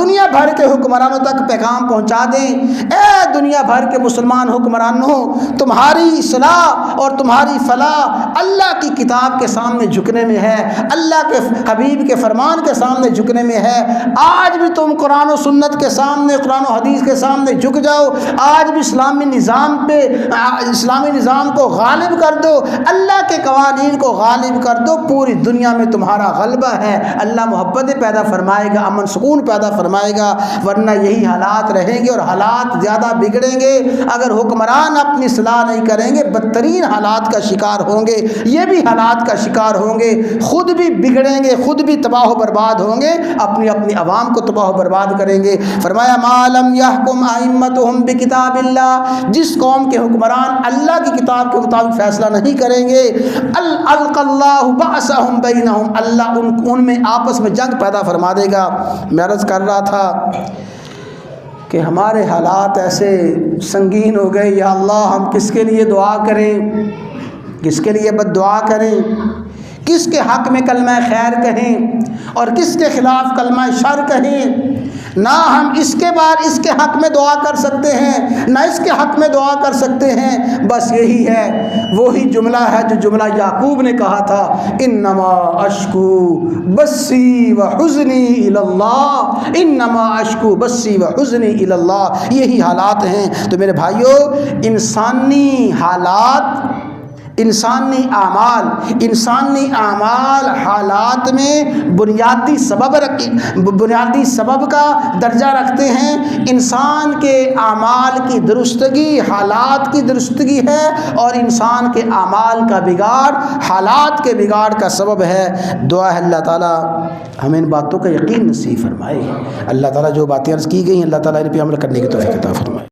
दुनिया भर के हुक्मरानों तक पैगाम पहुंचा दें, ए दुनिया भर के मुसलमान हुक्मरानों, तुम्हारी इस्लाह और तुम्हारी फलाह अल्लाह की किताब के सामने झुकने में है, अल्लाह के हबीब के फरमान के सामने झुकने में है। आज भी तुम कुरान और सुन्नत के सामने, कुरान और हदीस के सामने झुक जाओ। आज भी इस्लामी निज़ाम पे, इस्लामी निज़ाम को गालिब कर दो, अल्लाह के कवानीन को गालिब कर दो, पूरी दुनिया में तुम्हारा गलबा है। अल्लाह मोहब्बत पैदा फरमाएगा, अमन सुकून पैदा फरमाएगा। वरना यही हालात रहेंगे और हालात ज़्यादा बिगड़ेंगे अगर हुक्मरान अपनी सलाह नहीं करेंगे, बदतरीन हालात का शिकार होंगे, ये भी हालात का शिकार होंगे, खुद भी बिगड़ेंगे, खुद भी तबाह बर्बाद होंगे, अपनी अपनी आवाम को तबाह बर्बाद करेंगे। फरमाया मालम यहकुम अइम्मतुहुम बिकिताबिल्लाह, जिस कौम के हुक्मरान अल्लाह की किताब के मुताबिक फैसला नहीं करेंगे, अलक़ल्लाहु बअसहुम बैनहुम, अल्लाह उनमें आपस में जंग पैदा फरमा देगा। मैं अर्ज़ कर रहा था कि हमारे हालात ऐसे संगीन हो गए, या अल्लाह हम किसके लिए दुआ करें, किसके लिए बद्दुआ करें, किसके हक़ में कलमा खैर कहें और किसके ख़िलाफ़ कलमा शर कहें। ना हम इसके बार इसके हक़ में दुआ कर सकते हैं, ना इसके हक़ में दुआ कर सकते हैं। बस यही है, वही जुमला है जो जुमला याकूब ने कहा था, इन्नमा अश्कू बस्सी व हुज़्नी इलल्लाह, इन्नमा अश्कू बस्सी व हुज़्नी इलल्लाह। यही हालात हैं। तो मेरे भाइयों, इंसानी हालात, इंसानी आमाल हालात में बुनियादी सबब का दर्जा रखते हैं। इंसान के आमाल की दुरुस्तगी हालात की दुरुस्तगी है, और इंसान के आमाल का बिगाड़ हालात के बिगाड़ का सबब है। दुआ है अल्लाह ताला हमें इन बातों का यकीन नसीब फरमाए। अल्लाह ताला जो बातें अर्ज़ की गई, अल्लाह ताला इन पर अमल करने की तौफीक अता फरमाए।